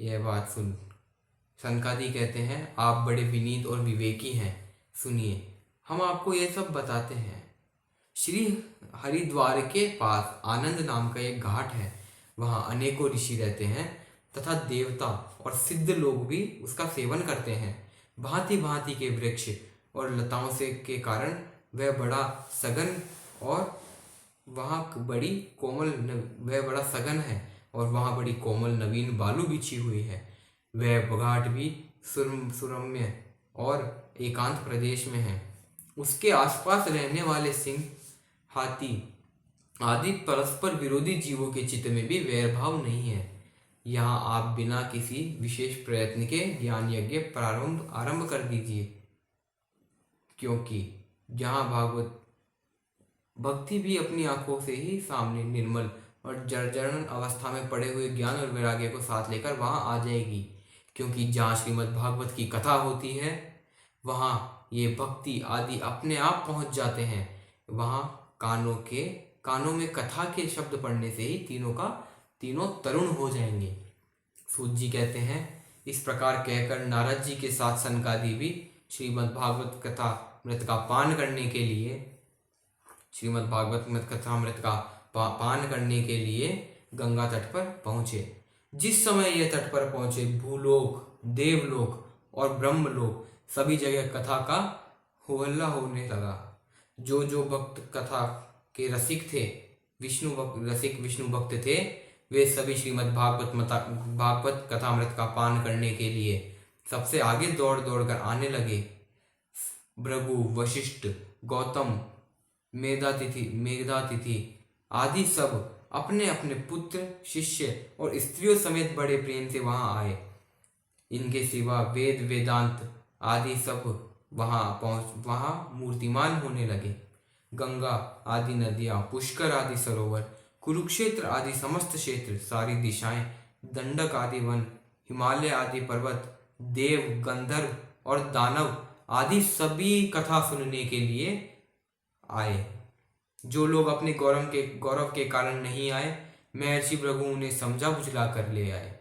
यह बात सुन सनकादि कहते हैं, आप बड़े विनीत और विवेकी हैं, सुनिए हम आपको ये सब बताते हैं। श्री हरिद्वार के पास आनंद नाम का एक घाट है। वहाँ अनेकों ऋषि रहते हैं तथा देवता और सिद्ध लोग भी उसका सेवन करते हैं। भांति भांति के वृक्ष और लताओं से के कारण वह बड़ा सघन और वहाँ बड़ी कोमल वह बड़ा सघन है और वहाँ बड़ी कोमल नवीन बालू बिछी हुई है। वह घाट भी सुरम्य और एकांत प्रदेश में है। उसके आसपास रहने वाले सिंह, हाथी आदि परस्पर विरोधी जीवों के चित्त में भी वैरभाव नहीं है। यहाँ आप बिना किसी विशेष प्रयत्न के ज्ञान यज्ञ आरंभ कर दीजिए, क्योंकि यहाँ भागवत भक्ति भी अपनी आंखों से ही सामने निर्मल और जर्जर अवस्था में पड़े हुए ज्ञान और वैराग्य को साथ लेकर वहाँ आ जाएगी। क्योंकि जहाँ श्रीमद् भागवत की कथा होती है वहाँ ये भक्ति आदि अपने आप पहुँच जाते हैं। वहाँ कानों में कथा के शब्द पढ़ने से ही तीनों तरुण हो जाएंगे। सूत जी कहते हैं, इस प्रकार कहकर नारद जी के साथ सनकादि भी श्रीमद् भागवत कथा मृत का पान करने के लिए गंगा तट पर पहुंचे। जिस समय यह तट पर पहुंचे, भूलोक, देवलोक और ब्रह्मलोक सभी जगह कथा का होहल्ला होने लगा। जो भक्त कथा के रसिक थे, विष्णु भक्त थे, वे सभी श्रीमद् भागवत कथामृत का पान करने के लिए सबसे आगे दौड़ कर आने लगे। भृगु, वशिष्ठ, गौतम, मेघातिथि आदि सब अपने अपने पुत्र, शिष्य और स्त्रियों समेत बड़े प्रेम से वहां आए। इनके सिवा वेद, वेदांत आदि सब वहां मूर्तिमान होने लगे। गंगा आदि नदियां, पुष्कर आदि सरोवर, कुरुक्षेत्र आदि समस्त क्षेत्र, सारी दिशाएं, दंडक आदि वन, हिमालय आदि पर्वत, देव, गंधर्व और दानव आदि सभी कथा सुनने के लिए आए। जो लोग अपने गौरव के कारण नहीं आए, महर्षि भृगु उन्हें समझा बुझला कर ले आए।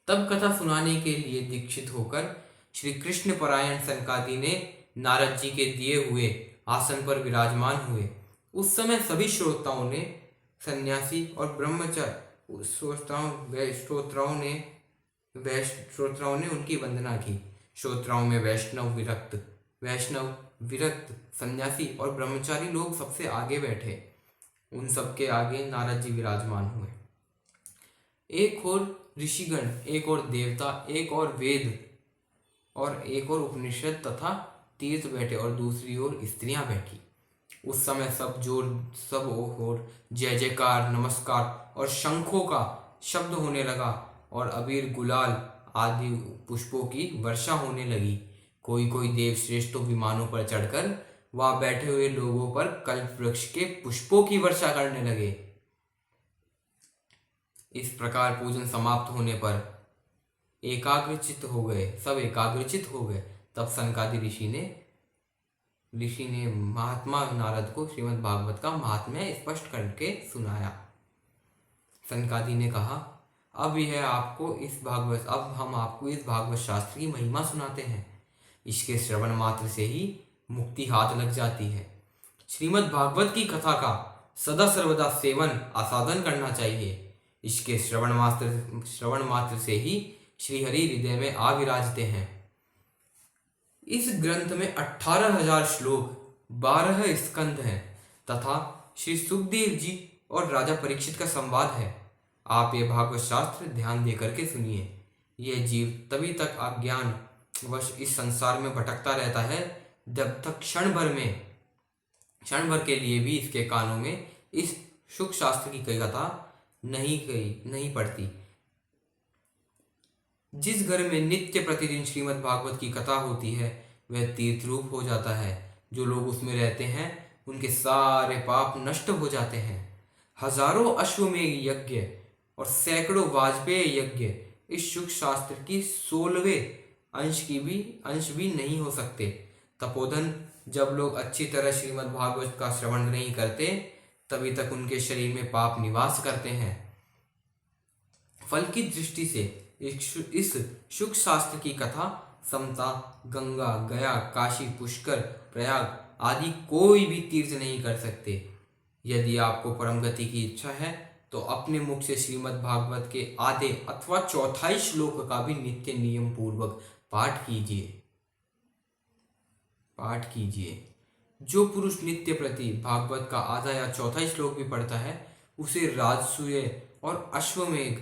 तब कथा सुनाने के लिए दीक्षित होकर श्री कृष्ण परायण सनकादि ने नारद जी के दिए हुए आसन पर विराजमान हुए। उस समय सभी श्रोताओं ने, सन्यासी और ब्रह्मचारी श्रोताओं ने उनकी वंदना की। श्रोताओं में वैष्णव, विरक्त, सन्यासी और ब्रह्मचारी लोग सबसे आगे बैठे। उन सबके आगे नारद जी विराजमान हुए। एक और ऋषिगण, एक और देवता, एक और वेद और एक और उपनिषद तथा तीर्थ बैठे और दूसरी ओर स्त्रियां बैठी। उस समय सब ओर जय जयकार, नमस्कार और शंखों का शब्द होने लगा और अबीर, गुलाल आदि पुष्पों की वर्षा होने लगी। कोई देव श्रेष्ठ तो विमानों पर चढ़कर वहां बैठे हुए लोगों पर कल्प वृक्ष के पुष्पों की वर्षा करने लगे। इस प्रकार पूजन समाप्त होने पर सब एकाग्रचित हो गए। तब सनकादि ऋषि ने महात्मा नारद को श्रीमद् भागवत का महात्म्य स्पष्ट करके सुनाया। सनकादि ने कहा, अब हम आपको इस भागवत शास्त्र की महिमा सुनाते हैं। इसके श्रवण मात्र से ही मुक्ति हाथ लग जाती है। श्रीमद् भागवत की कथा का सदा सर्वदा सेवन आसादन करना चाहिए। इसके श्रवण मात्र से ही श्रीहरि हृदय में आ विराजते हैं। इस ग्रंथ में 18,000 श्लोक, 12 स्कंध हैं तथा श्री सुखदेव जी और राजा परीक्षित का संवाद है। आप ये भागवत शास्त्र ध्यान दे करके सुनिए। यह जीव तभी तक अज्ञान वश इस संसार में भटकता रहता है जब तक क्षण भर के लिए भी इसके कानों में इस सुख शास्त्र की कथा नहीं पड़ती। जिस घर में नित्य प्रतिदिन श्रीमद् भागवत की कथा होती है वह तीर्थ रूप हो जाता है। जो लोग उसमें रहते हैं उनके सारे पाप नष्ट हो जाते हैं। हजारों अश्वमेध यज्ञ और सैकड़ों वाजपेय यज्ञ इस सुख शास्त्र की 16वें अंश भी नहीं हो सकते। तपोधन, जब लोग अच्छी तरह श्रीमद् भागवत का श्रवण नहीं करते तभी तक उनके शरीर में पाप निवास करते हैं। फल की दृष्टि से इस शुक शास्त्र की कथा समता, गंगा, गया, काशी, पुष्कर, प्रयाग आदि कोई भी तीर्थ नहीं कर सकते। यदि आपको परम गति की इच्छा है तो अपने मुख से श्रीमद् भागवत के आधे अथवा चौथाई श्लोक का भी नित्य नियम पूर्वक पाठ कीजिए। जो पुरुष नित्य प्रति भागवत का आधा या चौथाई श्लोक भी पढ़ता है उसे राजसूय और अश्वमेघ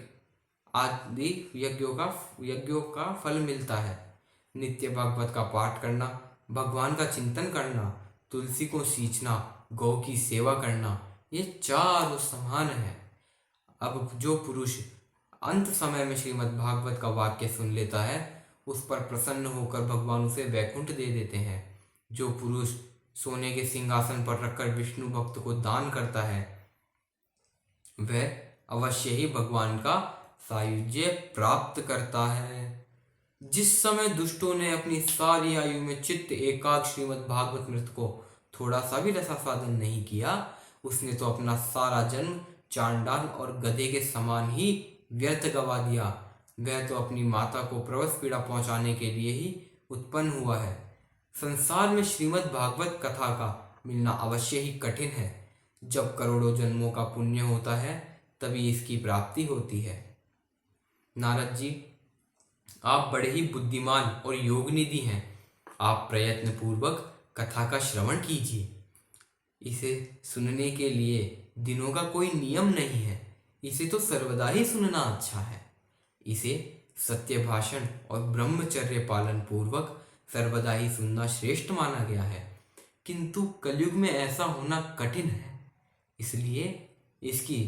आदि यज्ञों का फल मिलता है। नित्य भागवत का पाठ करना, भगवान का चिंतन करना, तुलसी को सींचना, गौ की सेवा करना, ये चारों समान है। अब जो पुरुष अंत समय में श्रीमद् भागवत का वाक्य सुन लेता है उस पर प्रसन्न होकर भगवान उसे वैकुंठ दे देते हैं। जो पुरुष सोने के सिंहासन पर रखकर विष्णु भक्त को दान करता है वह अवश्य ही भगवान का सायुज्य प्राप्त करता है। जिस समय दुष्टों ने अपनी सारी आयु में चित्त एकाग्र श्रीमद् भागवत मृत को थोड़ा सा भी रसास्वादन नहीं किया, उसने तो अपना सारा जन्म चांडाल और गधे के समान ही व्यर्थ गवा दिया। वह तो अपनी माता को प्रवस पीड़ा पहुंचाने के लिए ही उत्पन्न हुआ है। संसार में श्रीमद् भागवत कथा का मिलना अवश्य ही कठिन है। जब करोड़ों जन्मों का पुण्य होता है तभी इसकी प्राप्ति होती है। नारद जी, आप बड़े ही बुद्धिमान और योगनिधि हैं। आप प्रयत्न पूर्वक कथा का श्रवण कीजिए। इसे सुनने के लिए दिनों का कोई नियम नहीं है। इसे तो सर्वदा ही सुनना अच्छा है। इसे सत्य भाषण और ब्रह्मचर्य पालन पूर्वक सर्वदा ही सुनना श्रेष्ठ माना गया है। किंतु कलयुग में ऐसा होना कठिन है, इसलिए इसकी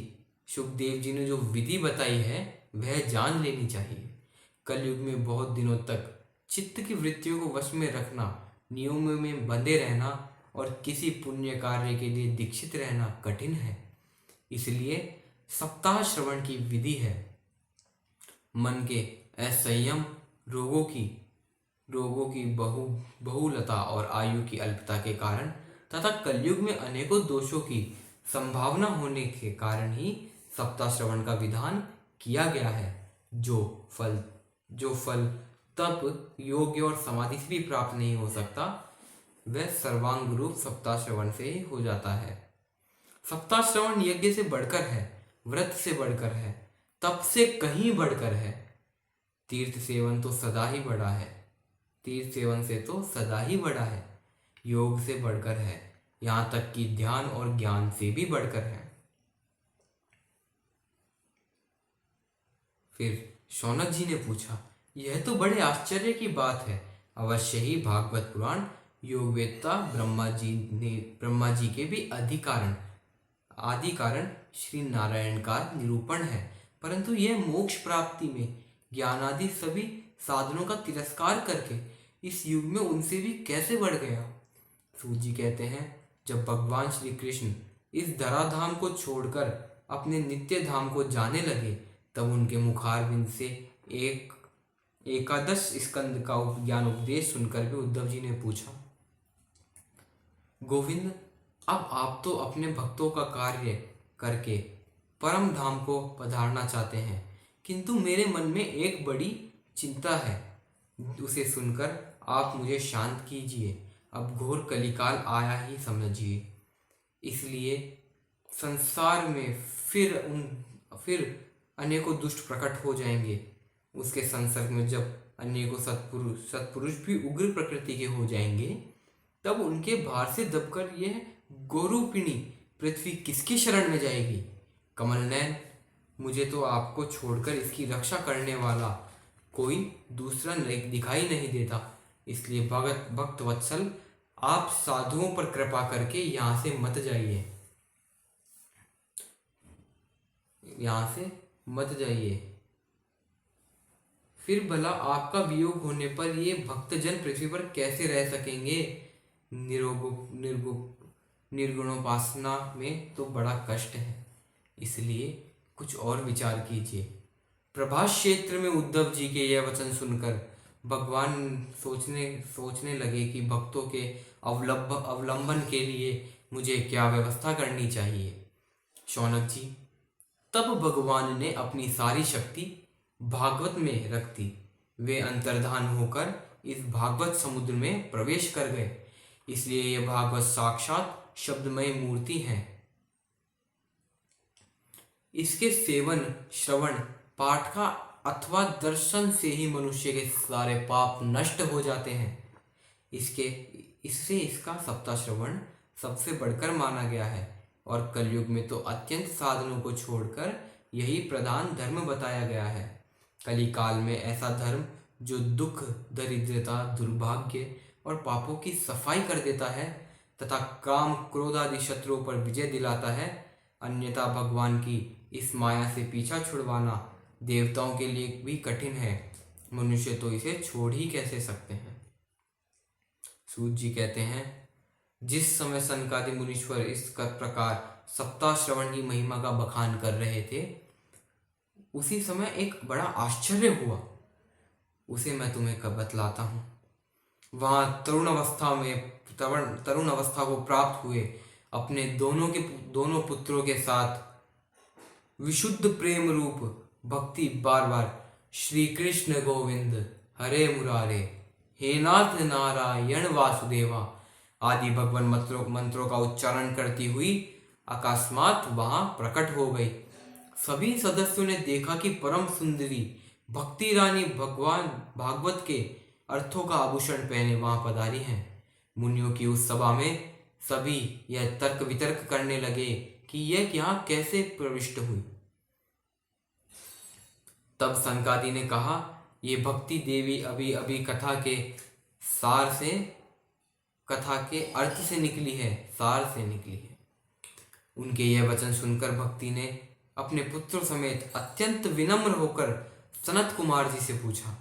सुखदेव जी ने जो विधि बताई है वह जान लेनी चाहिए। कलयुग में बहुत दिनों तक चित्त की वृत्तियों को वश में रखना, नियमों में बंधे रहना और किसी पुण्य कार्य के लिए दीक्षित रहना कठिन है। इसलिए सप्ताह श्रवण की विधि है। मन के असंयम, रोगों की बहुलता और आयु की अल्पता के कारण तथा कलयुग में अनेकों दोषों की संभावना होने के कारण ही सप्ताह श्रवण का विधान किया गया है। जो फल तप, योग्य और समाधि से भी प्राप्त नहीं हो सकता वह सर्वांग रूप सप्ताह श्रवण से ही हो जाता है। सप्ताह श्रवण यज्ञ से बढ़कर है, व्रत से बढ़कर है, तप से कहीं बढ़कर है। तीर्थ सेवन से तो सदा ही बड़ा है। योग से बढ़कर है, यहाँ तक कि ध्यान और ज्ञान से भी बढ़कर है। फिर शौनक जी ने पूछा, यह तो बड़े आश्चर्य की बात है। अवश्य ही भागवत पुराण योगवेत्ता ब्रह्मा जी के भी आदि कारण श्री नारायण का निरूपण है, परंतु यह मोक्ष प्राप्ति में ज्ञानादि सभी साधनों का तिरस्कार करके इस युग में उनसे भी कैसे बढ़ गया। सूत जी कहते हैं, जब भगवान श्री कृष्ण इस धराधाम को छोड़कर अपने नित्य धाम को जाने लगे तब उनके मुखारविंद से एकादश स्कंद का ज्ञान उपदेश सुनकर भी उद्धव जी ने पूछा, गोविंद, अब आप तो अपने भक्तों का कार्य करके परम धाम को पधारना चाहते हैं, किंतु मेरे मन में एक बड़ी चिंता है। उसे सुनकर आप मुझे शांत कीजिए। अब घोर कलिकाल आया ही समझिए। इसलिए संसार में फिर अनेकों दुष्ट प्रकट हो जाएंगे। उसके संसर्ग में जब अनेकों सत्पुरुष भी उग्र प्रकृति के हो जाएंगे तब उनके भार से दबकर यह गोरूपिणी पृथ्वी किसकी शरण में जाएगी। कमलनयन, मुझे तो आपको छोड़कर इसकी रक्षा करने वाला कोई दूसरा दिखाई नहीं देता। इसलिए भक्त वत्सल, आप साधुओं पर कृपा करके यहाँ से मत जाइए। फिर भला आपका वियोग होने पर ये भक्तजन पृथ्वी पर कैसे रह सकेंगे। निर्गुणोपासना में तो बड़ा कष्ट है, इसलिए कुछ और विचार कीजिए। प्रभास क्षेत्र में उद्धव जी के यह वचन सुनकर भगवान सोचने लगे कि भक्तों के अवलंबन के लिए मुझे क्या व्यवस्था करनी चाहिए। शौनक जी, तब भगवान ने अपनी सारी शक्ति भागवत में रख दी। वे अंतर्धान होकर इस भागवत समुद्र में प्रवेश कर गए। इसलिए यह भागवत साक्षात शब्दमय मूर्ति है। इसके सेवन, श्रवण, पाठ का अथवा दर्शन से ही मनुष्य के सारे पाप नष्ट हो जाते हैं। इससे इसका सप्ताह श्रवण सबसे बढ़कर माना गया है और कलयुग में तो अत्यंत साधनों को छोड़कर यही प्रधान धर्म बताया गया है। कली काल में ऐसा धर्म जो दुख, दरिद्रता, दुर्भाग्य और पापों की सफाई कर देता है तथा काम, क्रोध आदि शत्रुओं पर विजय दिलाता है। अन्यथा भगवान की इस माया से पीछा छुड़वाना देवताओं के लिए भी कठिन है। मनुष्य तो इसे छोड़ ही कैसे सकते हैं। सूत जी कहते हैं, जिस समय सनकादि मुनीश्वर इस प्रकार सप्ताह श्रवण की महिमा का बखान कर रहे थे, उसी समय एक बड़ा आश्चर्य हुआ। उसे मैं तुम्हें कब बतलाता हूँ। वहां तरुण अवस्था को प्राप्त हुए अपने दोनों पुत्रों के साथ विशुद्ध प्रेम रूप भक्ति बार बार श्री कृष्ण गोविंद हरे मुरारे, हे नाथ नारायण वासुदेवा आदि भगवान मंत्रों का उच्चारण करती हुई अकस्मात वहां प्रकट हो गई। सभी सदस्यों ने देखा कि परम सुंदरी भक्ति रानी भगवान भागवत के अर्थों का आभूषण पहने वहां पधारी हैं। मुनियों की उस सभा में सभी यह तर्क वितर्क करने लगे कि यह यहाँ कैसे प्रविष्ट हुई। तब सनकादि ने कहा, ये भक्ति देवी अभी अभी कथा के अर्थ से निकली है, सार से निकली है। उनके यह वचन सुनकर भक्ति ने अपने पुत्र समेत अत्यंत विनम्र होकर सनत कुमार जी से पूछा,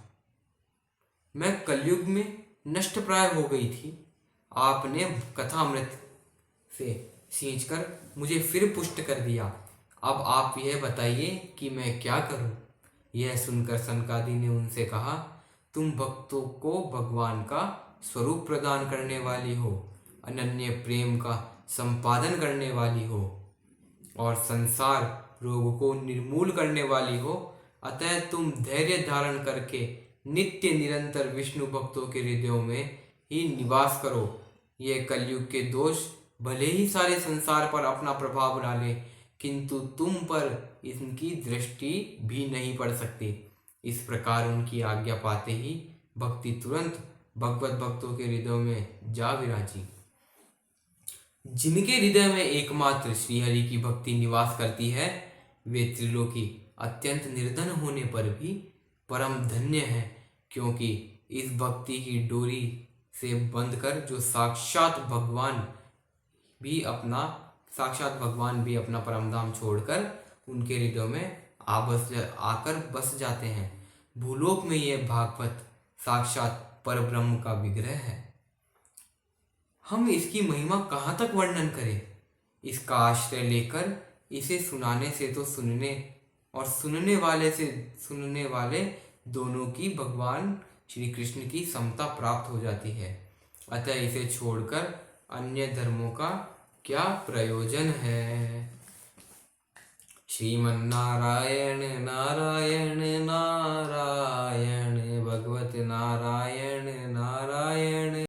मैं कलयुग में नष्ट प्राय हो गई थी, आपने कथामृत से सींचकर मुझे फिर पुष्ट कर दिया। अब आप यह बताइए कि मैं क्या करूं। यह सुनकर सनकादि ने उनसे कहा, तुम भक्तों को भगवान का स्वरूप प्रदान करने वाली हो, अनन्य प्रेम का संपादन करने वाली हो और संसार रोग को निर्मूल करने वाली हो। अतः तुम धैर्य धारण करके नित्य निरंतर विष्णु भक्तों के हृदयों में ही निवास करो। ये कलयुग के दोष भले ही सारे संसार पर अपना प्रभाव डाले, किंतु तुम पर इनकी दृष्टि भी नहीं पड़ सकती। इस प्रकार उनकी आज्ञा पाते ही भक्ति तुरंत भगवत भक्तों के हृदयों में जा विराजी। जिनके हृदय में एकमात्र श्रीहरि की भक्ति निवास करती है, वे त्रिलोकी अत्यंत निर्धन होने पर भी परम धन्य है, क्योंकि इस भक्ति की डोरी से बंधकर जो साक्षात भगवान भी अपना परम धाम छोड़कर उनके हृदयों में आकर बस जाते हैं। भूलोक में यह भागवत साक्षात पर ब्रह्म का विग्रह है। हम इसकी महिमा कहाँ तक वर्णन करें। इसका आश्रय लेकर इसे सुनाने से तो सुनने और सुनने वाले दोनों की भगवान श्री कृष्ण की समता प्राप्त हो जाती है। अतः इसे छोड़कर अन्य धर्मों का क्या प्रयोजन है। श्रीमन्नारायण नारायण नारायण भगवत नारायण नारायण।